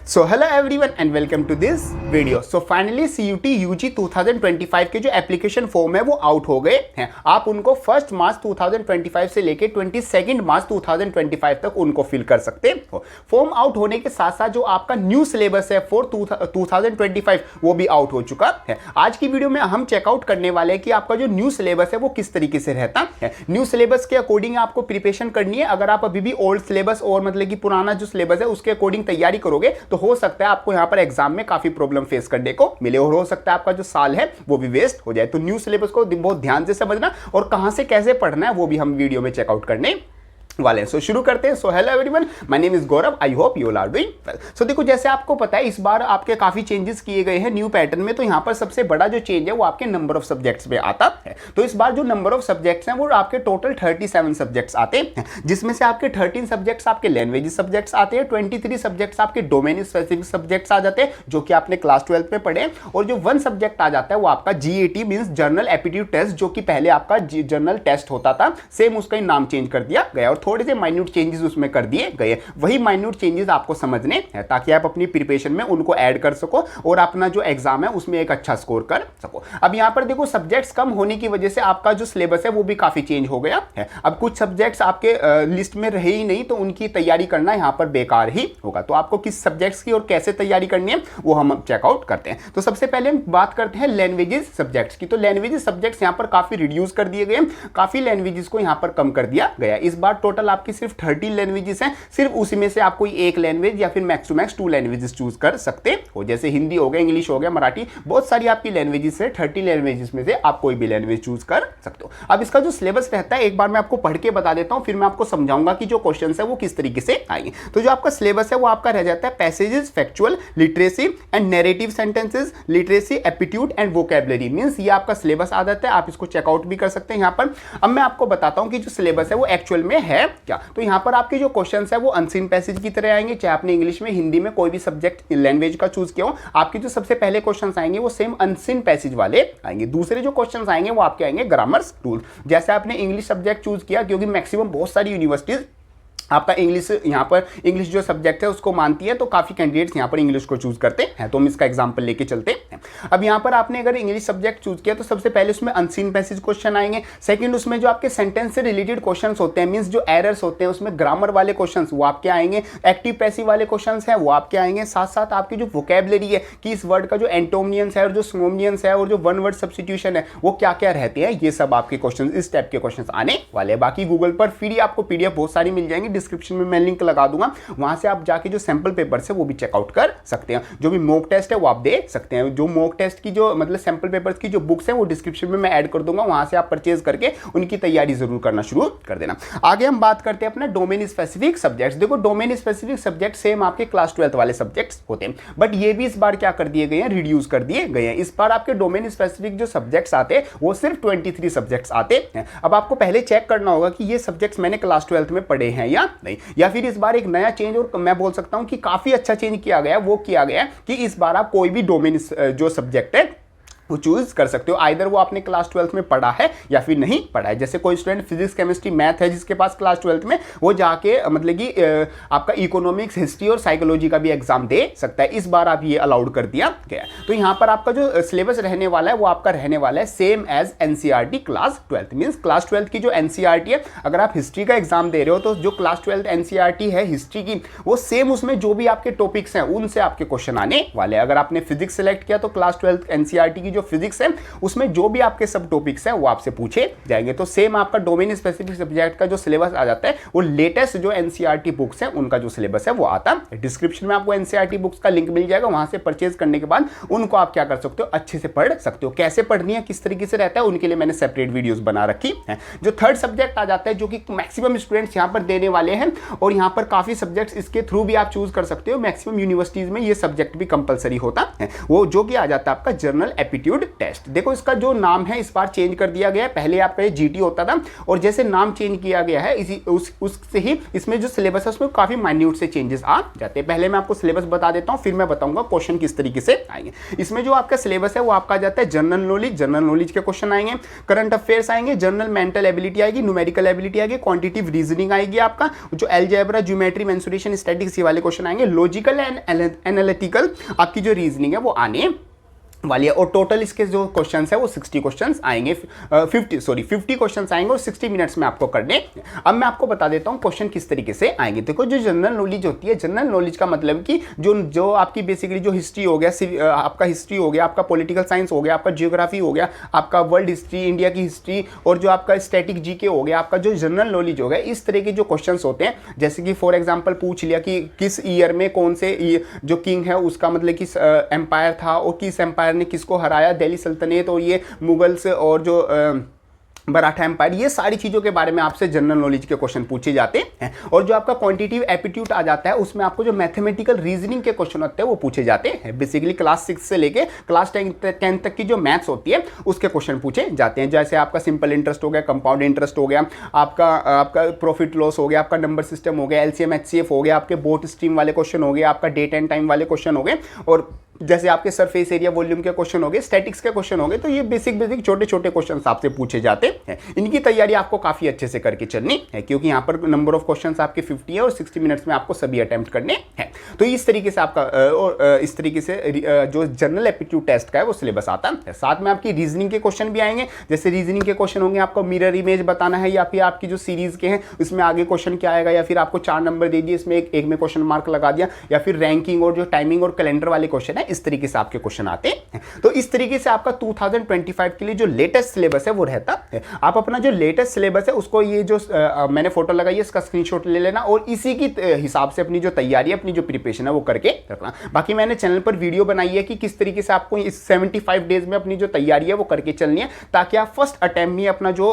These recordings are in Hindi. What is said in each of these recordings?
So hello everyone and welcome to this video. So finally CUT UG 2025 के जो एप्लीकेशन फॉर्म है वो आउट हो गए हैं। आप उनको 1 मार्च 2025 से लेके 22 मार्च 2025 तक उनको फिल कर सकते हो। फॉर्म आउट होने के साथ साथ जो आपका न्यू सिलेबस है फॉर 2025 वो भी आउट हो चुका है। आज की वीडियो में हम चेकआउट करने वाले हैं कि आपका जो न्यू सिलेबस है वो किस तरीके से रहता है। न्यू सिलेबस के अकॉर्डिंग आपको प्रिपरेशन करनी है। अगर आप अभी भी ओल्ड सिलेबस और मतलब कि पुराना जो सिलेबस है उसके अकॉर्डिंग तैयारी करोगे तो हो सकता है आपको यहां पर एग्जाम में काफी प्रॉब्लम फेस करने को मिले और हो सकता है आपका जो साल है वो भी वेस्ट हो जाए। तो न्यू सिलेबस को बहुत ध्यान से समझना और कहां से कैसे पढ़ना है वो भी हम वीडियो में चेकआउट करने वाले हैं। सो शुरू करते हैं। So hello everyone, my name is Gaurav, I hope you all are doing well. So देखो, जैसे आपको पता है इस बार आपके काफी चेंजेस किए गए हैं न्यू पैटर्न में। तो यहाँ पर सबसे बड़ा जो चेंज है वो आपके नंबर ऑफ सब्जेक्ट्स में आता है। तो इस बार जो नंबर ऑफ सब्जेक्ट्स हैं वो आपके टोटल 37 सब्जेक्ट्स आते हैं, जिसमें से आपके 13 सब्जेक्ट्स आपके लैंग्वेज सब्जेक्ट्स आते हैं, 23 सब्जेक्ट्स आपके डोमेन स्पेसिफिक सब्जेक्ट्स आ जाते हैं जो कि आपने क्लास 12 में पढ़े, और जो 1 सब्जेक्ट आ जाता है वो आपका GAT means general aptitude test, जो कि पहले आपका जनरल टेस्ट होता था, सेम उसका ही नाम चेंज कर दिया गया और थोड़े से माइन्यूट चेंजेस उसमें कर दिए गए। वही माइन्यूट चेंजेस आपको समझने हैं ताकि आप अपनी प्रिपरेशन में उनको ऐड कर सको और अपना जो एग्जाम है उसमें एक अच्छा स्कोर कर सको। अब यहां पर देखो, सब्जेक्ट्स कम होने की वजह से आपका जो सिलेबस है वो भी काफी चेंज हो गया है। अब कुछ सब्जेक्ट्स आपके लिस्ट में रहे ही नहीं तो उनकी तैयारी करना यहां पर बेकार ही होगा। तो आपको किस सब्जेक्ट्स की और कैसे तैयारी करनी है वो हम चेकआउट करते हैं। तो सबसे पहले हम बात करते हैं लैंग्वेजेस सब्जेक्ट्स की। तो लैंग्वेजेस सब्जेक्ट्स यहां पर काफी रिड्यूस कर दिए गए, काफी लैंग्वेजेस को यहां पर कम कर दिया गया। इस बार टोटल आपकी सिर्फ 30 लैंग्वेजेस हैं, सिर्फ उसी में से आप कोई एक लैंग्वेज या फिर max to max 2 languages choose कर सकते हो। जैसे हिंदी हो गया, इंग्लिश हो गया, मराठी, बहुत सारी आपकी लैंग्वेजेस है। 30 लैंग्वेजेस में से आप कोई भी लैंग्वेज चूज कर सकते हो। अब इसका जो सिलेबस रहता है एक बार मैं आपको पढ़ के बता देता हूं, फिर मैं आपको समझाऊंगा कि जो क्वेश्चन है वो किस तरीके से आएंगे। तो जो आपका सिलेबस है वो आपका रह जाता है passages, factual, literacy and narrative sentences, literacy, aptitude and vocabulary means ये आपका सिलेबस आ जाता है। आप इसको चेकआउट भी कर सकते हैं यहाँ पर। अब मैं आपको बताता हूं कि जो सिलेबस है वो एक्चुअल में है क्या। तो यहाँ पर आपके जो क्वेश्चन है वो अनसीन पैसेज की तरह आएंगे, चाहे आपने इंग्लिश में, हिंदी में कोई भी सब्जेक्ट लैंग्वेज का चूज किया हो। आपके जो सबसे पहले क्वेश्चंस आएंगे वो सेम अनसीन पैसेज वाले आएंगे। दूसरे जो क्वेश्चंस आएंगे वो आपके आएंगे ग्रामर्स रूल। जैसे आपने इंग्लिश सब्जेक्ट चूज किया, क्योंकि मैक्सिमम बहुत सारी यूनिवर्सिटीज आपका इंग्लिश यहाँ पर इंग्लिश जो सब्जेक्ट है उसको मानती है, तो काफी कैंडिडेट्स यहाँ पर इंग्लिश को चूज करते हैं। तो हम इसका एग्जांपल लेके चलते हैं। अब यहाँ पर आपने अगर इंग्लिश सब्जेक्ट चूज किया तो सबसे पहले उसमें अनसीन पैसेज क्वेश्चन आएंगे। सेकंड, उसमें जो आपके सेंटेंस से रिलेटेड क्वेश्चंस होते हैं मींस जो एरर्स होते हैं उसमें ग्रामर वाले क्वेश्चंस वो आपके आएंगे। एक्टिव पैसिव वाले क्वेश्चंस हैं वो आपके आएंगे। साथ साथ आपकी जो वोकैबुलरी है कि इस वर्ड का जो एंटोनियंस है और जो सिनोनियंस है और जो वन वर्ड सब्स्टिट्यूशन है वो क्या क्या रहते हैं, ये सब आपके क्वेश्चन, इस टाइप के क्वेश्चन आने वाले। बाकी गूगल पर फ्री आपको PDF बहुत सारी मिल जाएंगी, डिस्क्रिप्शन में मैं लिंक लगा दूंगा, वहां से आप जाके जो सैंपल पेपर्स है वो भी चेकआउट कर सकते हैं। जो भी मॉक टेस्ट है वो आप दे सकते हैं। जो मॉक टेस्ट की जो मतलब सैंपल पेपर्स की जो बुक्स हैं वो डिस्क्रिप्शन में मैं ऐड कर दूंगा, वहां से आप परचेज करके उनकी तैयारी जरूर करना शुरू कर देना। आगे हम बात करते हैं अपना डोमेन स्पेसिफिक सब्जेक्ट्स। देखो, डोमेन स्पेसिफिक सब्जेक्ट सेम आपके क्लास 12 वाले सब्जेक्ट्स होते हैं, बट ये भी इस बार क्या कर दिए गए हैं, रिड्यूस कर दिए गए हैं। इस बार आपके डोमेन स्पेसिफिक जो सब्जेक्ट्स आते हैं वो सिर्फ 23 सब्जेक्ट्स आते हैं। अब आपको पहले चेक करना होगा कि ये सब्जेक्ट्स मैंने क्लास 12 में पढ़े हैं या नहीं, या फिर इस बार एक नया चेंज, और मैं बोल सकता हूं कि काफी अच्छा चेंज किया गया, वो किया गया कि इस बार आप कोई भी डोमेन जो सब्जेक्ट है वो चूज कर सकते हो। आइदर वो आपने क्लास 12 में पढ़ा है या फिर नहीं पढ़ा है। जैसे कोई स्टूडेंट फिजिक्स, केमिस्ट्री, मैथ है जिसके पास क्लास 12 में, वो जाके मतलब कि आपका इकोनॉमिक्स, हिस्ट्री और साइकोलॉजी का भी एग्जाम दे सकता है। इस बार आप ये अलाउड कर दिया गया। तो यहाँ पर आपका जो सिलेबस रहने वाला है वो आपका रहने वाला है same as NCERT class 12 means class 12 की जो NCERT है, अगर आप हिस्ट्री का एग्जाम दे रहे हो तो जो क्लास 12 NCERT है हिस्ट्री की, वो सेम उसमें जो भी आपके टॉपिक्स हैं उनसे आपके क्वेश्चन आने वाले। अगर आपने फिजिक्स सेलेक्ट किया तो क्लास 12 NCERT की जो फिजिक्स है उसमें जो भी आपके सब टॉपिक्स हैं वो आपसे पूछे जाएंगे। तो सेम आपका डोमेन स्पेसिफिक सब्जेक्ट का जो सिलेबस आ जाता है वो लेटेस्ट जो NCERT बुक्स हैं उनका जो सिलेबस है वो आता है। डिस्क्रिप्शन में आपको NCERT बुक्स का लिंक मिल जाएगा, वहां से परचेज करने के बाद उनको आप क्या कर सकते हो, अच्छे से पढ़ सकते हो। कैसे पढ़नी है, किस तरीके से रहता है, उनके लिए मैंने सेपरेट वीडियोस बना रखी है। जो थर्ड सब्जेक्ट आ जाता है जो कि मैक्सिमम स्टूडेंट्स यहाँ पर देने वाले हैं, और यहाँ पर काफी सब्जेक्ट्स इसके थ्रू भी आप चूज कर सकते हो। मैक्सिमम यूनिवर्सिटीज में ये सब्जेक्ट भी कंपलसरी होता है, वो जो कि आ जाता है आपका जनरल एप्टीट्यूड एप्टीट्यूड टेस्ट। देखो इसका जो नाम है इस बार चेंज कर दिया गया है, पहले आपका ये जीटी होता था और जैसे नाम चेंज किया गया है इसी उससे ही इसमें जो सिलेबस है उसमें काफी माइन्यूट से चेंजेस आ जाते हैं। पहले मैं आपको सिलेबस बता देता हूं, फिर मैं बताऊंगा क्वेश्चन किस तरीके से आएंगे। इसमें जो आपका सिलेबस है वो आपका जाता है जनरल नॉलेज के क्वेश्चन आएंगे, करंट अफेयर्स आएंगे, जनरल मेंटल एबिलिटी आएगी, न्यूमेरिकल एबिलिटी आएगी, क्वांटिटेटिव रीजनिंग आएगी, आपका जो अलजेब्रा, ज्योमेट्री, मेंसुरेशन, स्टैटिक्स ये वाले क्वेश्चन आएंगे, लॉजिकल एंड एनालिटिकल आपकी जो रीजनिंग है वो आने वाली है। और टोटल इसके जो क्वेश्चंस है वो 60 क्वेश्चंस आएंगे, 50 क्वेश्चंस आएंगे और 60 मिनट्स में आपको करने। अब मैं आपको बता देता हूं क्वेश्चन किस तरीके से आएंगे। देखो जो जनरल नॉलेज होती है, जनरल नॉलेज का मतलब कि जो आपकी बेसिकली जो हिस्ट्री हो गया, आपका हिस्ट्री हो गया, आपका पॉलिटिकल साइंस हो गया, आपका जियोग्राफी हो गया, आपका वर्ल्ड हिस्ट्री, इंडिया की हिस्ट्री और जो आपका स्टैटिक जीके हो गया, आपका जो जनरल नॉलेज हो गया, इस तरह के जो क्वेश्चन होते हैं। जैसे कि फॉर एग्जाम्पल पूछ लिया कि किस ईयर में कौन से जो किंग है उसका मतलब किस एम्पायर था और किस एम्पायर ने किसको हराया, दिल्ली सल्तनत और ये मुगल्स और जो मराठा एम्पायर, ये सारी चीज़ों के बारे में आपसे जनरल नॉलेज के क्वेश्चन पूछे जाते हैं। और जो आपका क्वांटिटेटिव एप्टीट्यूड आ जाता है उसमें आपको जो मैथमेटिकल रीजनिंग के क्वेश्चन होते हैं वो पूछे जाते हैं। बेसिकली क्लास 6 से लेके क्लास 10 तक की जो मैथ्स होती है उसके क्वेश्चन पूछे जाते हैं। जैसे आपका सिंपल इंटरेस्ट हो गया, कंपाउंड इंटरेस्ट हो गया, आपका प्रॉफिट लॉस हो गया, आपका नंबर सिस्टम हो गया, एलसीएम एचसीएफ हो गया, आपके बोट स्ट्रीम वाले क्वेश्चन हो गए, आपका डेट एंड टाइम वाले क्वेश्चन हो गए, और जैसे आपके सरफेस एरिया वॉल्यूम के क्वेश्चन हो गए, स्टैटिक्स के क्वेश्चन हो गए। तो ये बेसिक छोटे छोटे क्वेश्चन आपसे पूछे जाते हैं। इनकी तैयारी आपको काफी अच्छे से करके चलनी है क्योंकि यहाँ पर नंबर ऑफ क्वेश्चंस आपके 50 है और 60 मिनट्स में आपको सभी अटेम्प्ट करने हैं। तो इस तरीके से आपका और इस तरीके से जो जनरल एप्टीट्यूड टेस्ट का है वो सिलेबस आता है। साथ में आपकी रीजनिंग के क्वेश्चन भी आएंगे। जैसे रीजनिंग के क्वेश्चन होंगे, आपको मिरर इमेज बताना है या फिर आपकी जो सीरीज के हैं उसमें आगे क्वेश्चन क्या आएगा, या फिर आपको 4 नंबर दे दिए, इसमें एक में क्वेश्चन मार्क लगा दिया, या फिर रैंकिंग और जो टाइमिंग और कैलेंडर वाले क्वेश्चन है, इस तरीके से आपके क्वेश्चन आते हैं। तो इस तरीके से आपका 2025 के लिए जो लेटेस्ट सिलेबस है वो रहता है। आप अपना जो लेटेस्ट सिलेबस है उसको ये जो मैंने फोटो लगाई है इसका स्क्रीनशॉट ले लेना और इसी की हिसाब से अपनी जो तैयारी है, अपनी जो प्रिपरेशन है वो करके रखना। बाकी मैंने चैनल पर वीडियो बनाई है कि किस तरीके से आपको इस 75 डेज में अपनी जो तैयारी है वो करके चलनी है ताकि आप फर्स्ट अटेम्प्ट में अपना जो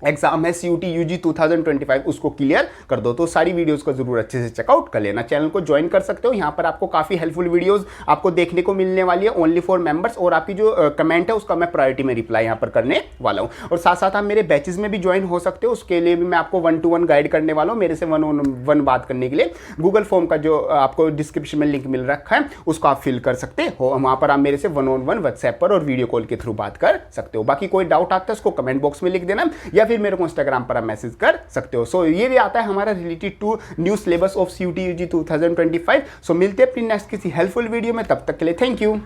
एग्जाम है CUT UG 2025 उसको क्लियर कर दो। तो सारी वीडियोस को जरूर अच्छे से चेकआउट कर लेना। चैनल को ज्वाइन कर सकते हो, यहाँ पर आपको काफी हेल्पफुल वीडियोस आपको देखने को मिलने वाली है ओनली फॉर मेंबर्स। और आपकी जो कमेंट है उसका मैं प्रायोरिटी में रिप्लाई यहाँ पर करने वाला हूँ। और साथ साथ आप मेरे बैचेस में भी ज्वाइन हो सकते हो, उसके लिए भी मैं आपको 1-to-1 गाइड करने वाला हूँ। मेरे से 1-on-1 बात करने के लिए गूगल फॉर्म का जो आपको डिस्क्रिप्शन में लिंक मिल रखा है उसको आप फिल कर सकते हो। वहाँ पर आप मेरे से 1-on-1 व्हाट्सएप पर और वीडियो कॉल के थ्रू बात कर सकते हो। बाकी कोई डाउट आता है उसको कमेंट बॉक्स में लिख देना या फिर मेरे को इंस्टाग्राम पर आप मैसेज कर सकते हो। सो ये भी आता है हमारा related to new syllabus of CUT UG 2025। So मिलते हैं अपनी नेक्स्ट किसी हेल्पफुल वीडियो में, तब तक के लिए थैंक यू।